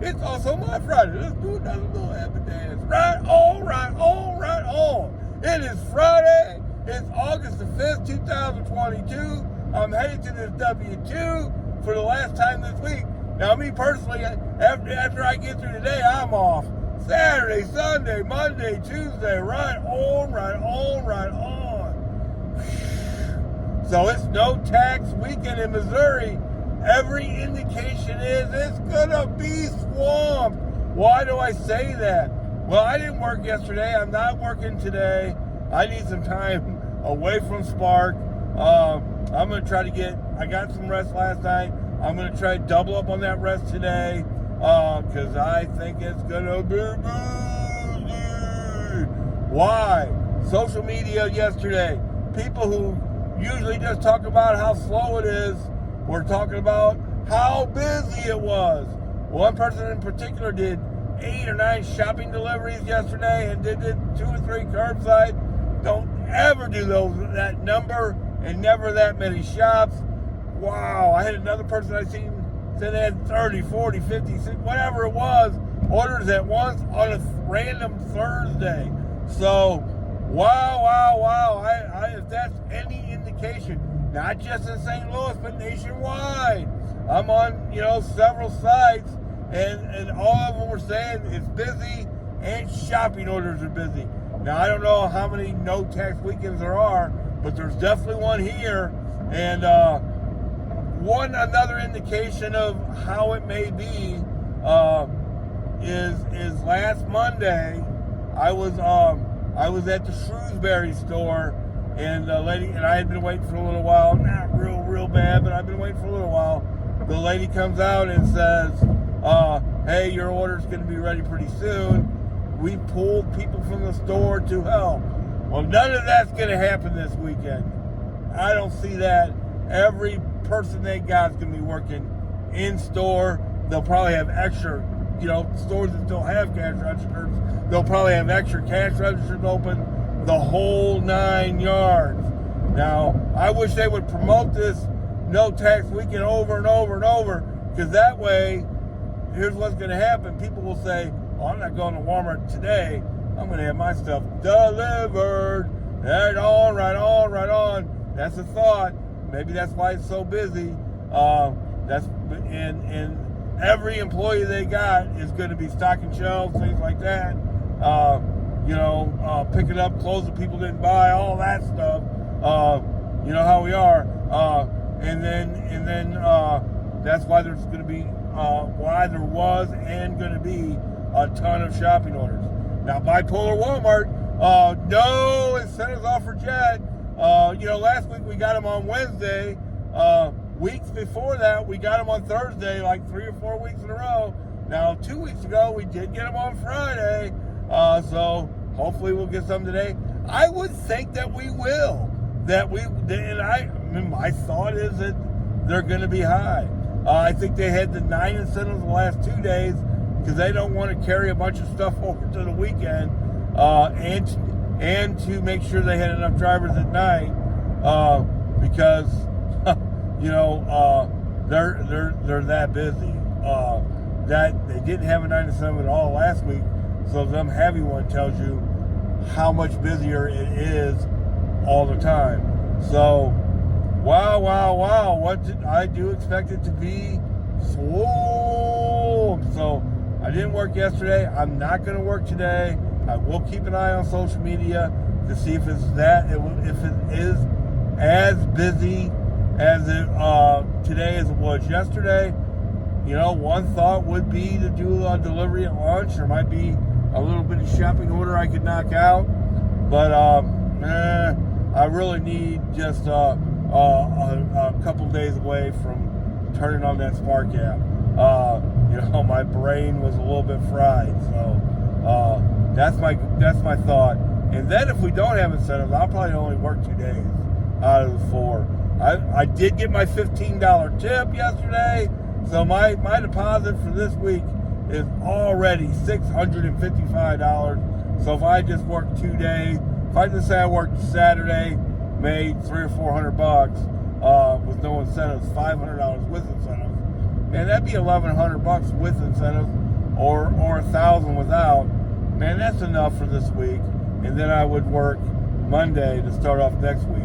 It's also my Friday. Let's do another little happy dance. Right on, right on, right on. It is Friday. It's August the 5th, 2022. I'm headed to this W-2 for the last time this week. Now, me personally, after I get through today, I'm off. Saturday, Sunday, Monday, Tuesday, right on, right on, right on. So it's no tax weekend in Missouri. Every indication is it's gonna be swamped. Why do I say that? Well, I didn't work yesterday. I'm not working today. I need some time away from Spark. I'm gonna try to I got some rest last night. I'm gonna try to double up on that rest today, because I think it's gonna be busy. Why? Social media yesterday. People who usually just talk about how slow it is, we're talking about how busy it was. One person in particular did 8 or 9 shopping deliveries yesterday and did 2 or 3 curbside. Don't ever do that number and never that many shops. Wow, I had another person I seen said they had 30, 40, 50, 60, whatever it was, orders at once on a random Thursday. So, wow. If that's any indication, not just in St. Louis, but nationwide. I'm on, several sites, and all of them were saying it's busy and shopping orders are busy. Now, I don't know how many no-tax weekends there are, but there's definitely one here. And another indication of how it may be is last Monday, I was at the Shrewsbury store. And the lady, and I had been waiting for a little while, not real bad, but I've been waiting for a little while. The lady comes out and says, hey, your order's going to be ready pretty soon. We pulled people from the store to help. Well, none of that's going to happen this weekend. I don't see that. Every person they got is going to be working in store. They'll probably have extra, stores that still have cash registers. They'll probably have extra cash registers open. The whole 9 yards. Now, I wish they would promote this no tax weekend over and over and over, because that way, here's what's going to happen. People will say, I'm not going to Walmart today. I'm going to have my stuff delivered. Right on, right on, right on. That's a thought. Maybe that's why it's so busy. And every employee they got is going to be stocking shelves, things like that. Picking up clothes that people didn't buy, all that stuff. You know how we are. And then that's why there's going to be, why there was and going to be a ton of shopping orders. Now, Bipolar Walmart, no incentives offered yet. Last week we got them on Wednesday. Weeks before that, we got them on Thursday, like 3 or 4 weeks in a row. Now, 2 weeks ago, we did get them on Friday. So hopefully we'll get some today. I would think that we will. My thought is that they're going to be high. I think they had the 9 incentives the last 2 days because they don't want to carry a bunch of stuff over to the weekend, and to make sure they had enough drivers at night, because they're that busy. That they didn't have a 9 incentive at all last week. So them heavy one tells you how much busier it is all the time. So, wow. I do expect it to be swamped. So, I didn't work yesterday. I'm not going to work today. I will keep an eye on social media to see if it is as busy as it today as it was yesterday. One thought would be to do a delivery at lunch. There might be a little bit of shopping order I could knock out, but I really need just a couple days away from turning on that Spark app. My brain was a little bit fried, so that's my thought. And then if we don't have incentives, I'll probably only work 2 days out of the 4. I did get my $15 tip yesterday, so my deposit for this week is already $655. So if I just work 2 days, if I just say I worked Saturday, made $300 or $400 with no incentives, $500 with incentives, man, that'd be $1,100 with incentives. or 1,000 without, man, that's enough for this week. And then I would work Monday to start off next week.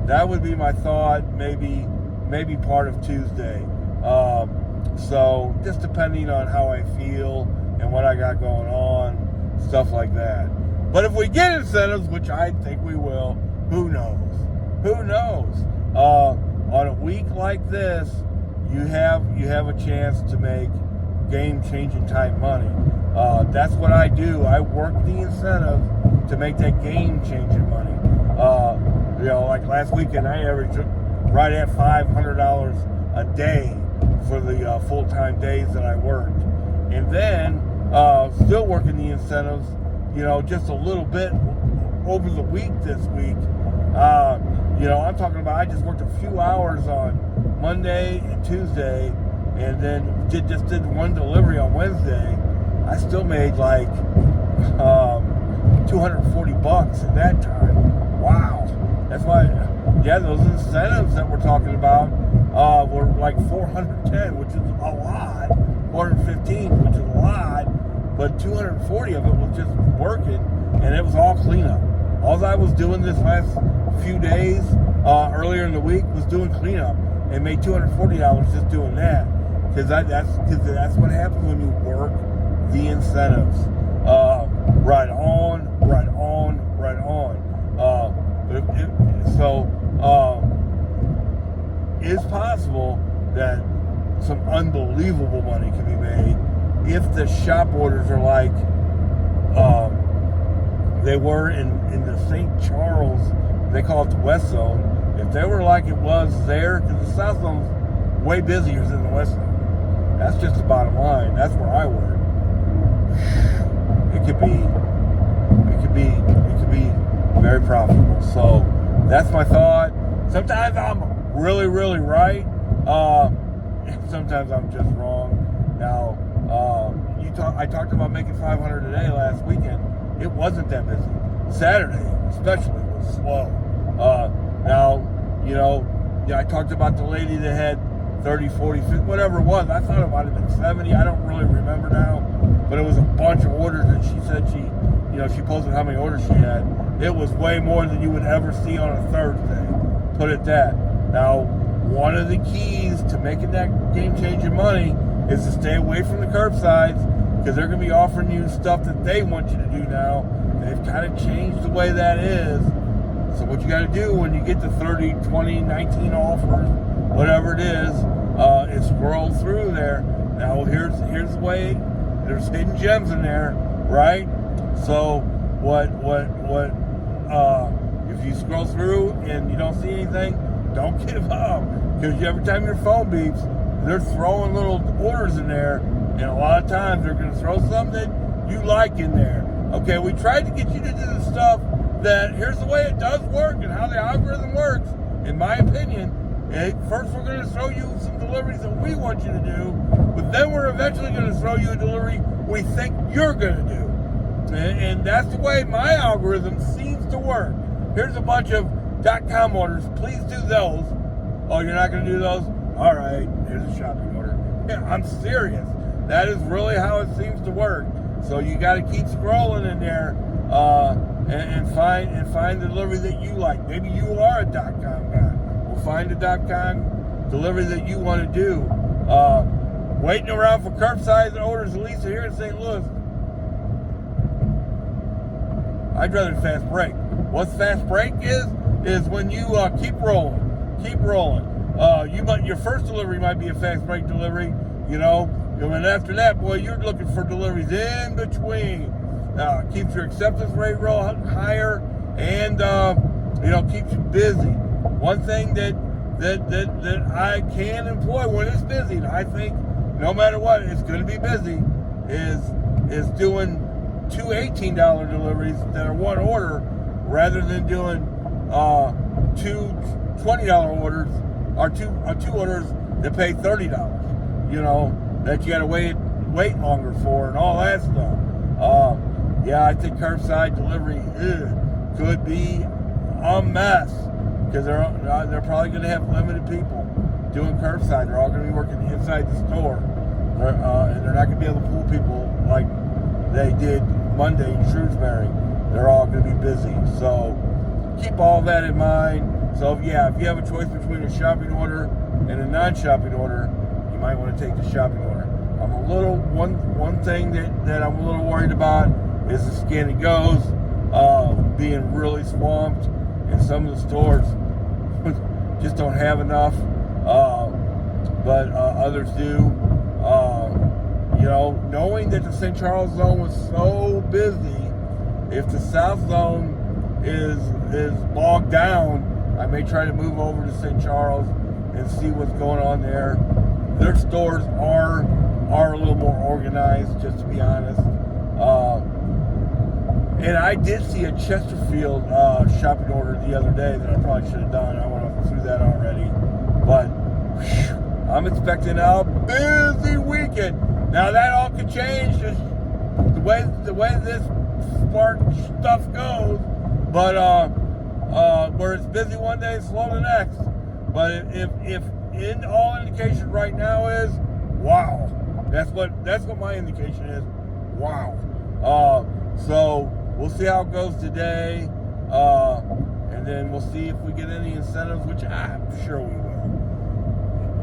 That would be my thought. Maybe part of Tuesday. So just depending on how I feel and what I got going on, stuff like that. But if we get incentives, which I think we will, who knows? Who knows? On a week like this, you have a chance to make game-changing type money. That's what I do. I work the incentive to make that game-changing money. Like last weekend, I averaged right at $500 a day for the full-time days that I worked. And then still working the incentives, just a little bit over the week this week. I'm talking about I just worked a few hours on Monday and Tuesday, and then just did one delivery on Wednesday. I still made like $240 at that time. Wow. That's why, those incentives that we're talking about were like 410, which is a lot. 415, which is a lot. But 240 of it was just working, and it was all cleanup. All I was doing this last few days, earlier in the week, was doing cleanup, and made $240 just doing that. Because that's what happens when you work the incentives. Right on. It's possible that some unbelievable money can be made if the shop orders are like they were in the St. Charles, they call it the West Zone. If they were like it was there, because the South Zone's way busier than the West Zone. That's just the bottom line. That's where I work. It could be very profitable. So that's my thought. Sometimes I'm really, really right. Sometimes I'm just wrong. Now, I talked about making $500 a day last weekend. It wasn't that busy. Saturday, especially, was slow. I talked about the lady that had 30, 40, 50, whatever it was. I thought it might have been 70. I don't really remember now. But it was a bunch of orders, and she said she posted how many orders she had. It was way more than you would ever see on a Thursday. Put it that. Now, one of the keys to making that game-changing money is to stay away from the curbsides, because they're going to be offering you stuff that they want you to do now. They've kind of changed the way that is. So what you got to do when you get the 30, 20, 19 offers, whatever it is scroll through there. Now, here's the way. There's hidden gems in there, right? So if you scroll through and you don't see anything, don't give up, because every time your phone beeps, they're throwing little orders in there, and a lot of times they're going to throw something that you like in there. Okay, we tried to get you to do the stuff that here's the way it does work and how the algorithm works, in my opinion. First, we're going to throw you some deliveries that we want you to do, but then we're eventually going to throw you a delivery we think you're going to do. And that's the way my algorithm seems to work. Here's a bunch of .com orders. Please do those. Oh, you're not going to do those? All right, here's a shopping order. Yeah, I'm serious. That is really how it seems to work. So you got to keep scrolling in there and find the delivery that you like. Maybe you are a .com guy. Well, find a .com delivery that you want to do. Waiting around for curbside orders, at least here in St. Louis. I'd rather fast break. What fast break is when you keep rolling. Your first delivery might be a fast break delivery, and after that, boy, you're looking for deliveries in between. Keeps your acceptance rate real higher, and keeps you busy. One thing that I can employ when it's busy, and I think no matter what, it's going to be busy, is doing two $18 deliveries that are one order, rather than doing two $20 orders, or two orders that pay $30. That you got to wait longer for, and all that stuff. I think curbside delivery could be a mess, because they're probably going to have limited people doing curbside. They're all going to be working inside the store, And they're not going to be able to pull people like they did Monday in Shrewsbury. They're all going to be busy. So keep all that in mind. So yeah, if you have a choice between a shopping order and a non-shopping order, you might want to take the shopping order. I'm a little one thing that I'm a little worried about is the Scan and Goes being really swamped, and some of the stores just don't have enough, but others do. Knowing that the St. Charles zone was so busy, if the South zone is bogged down, I may try to move over to St. Charles and see what's going on there. Their stores are a little more organized, just to be honest. And I did see a Chesterfield shopping order the other day that I probably should have done. I went through that already. But I'm expecting a busy weekend. Now that all could change just the way this smart stuff goes. But where it's busy one day, slow the next. But if in all indication right now is wow. That's what my indication is. Wow. So we'll see how it goes today, and then we'll see if we get any incentives, which I'm sure we will.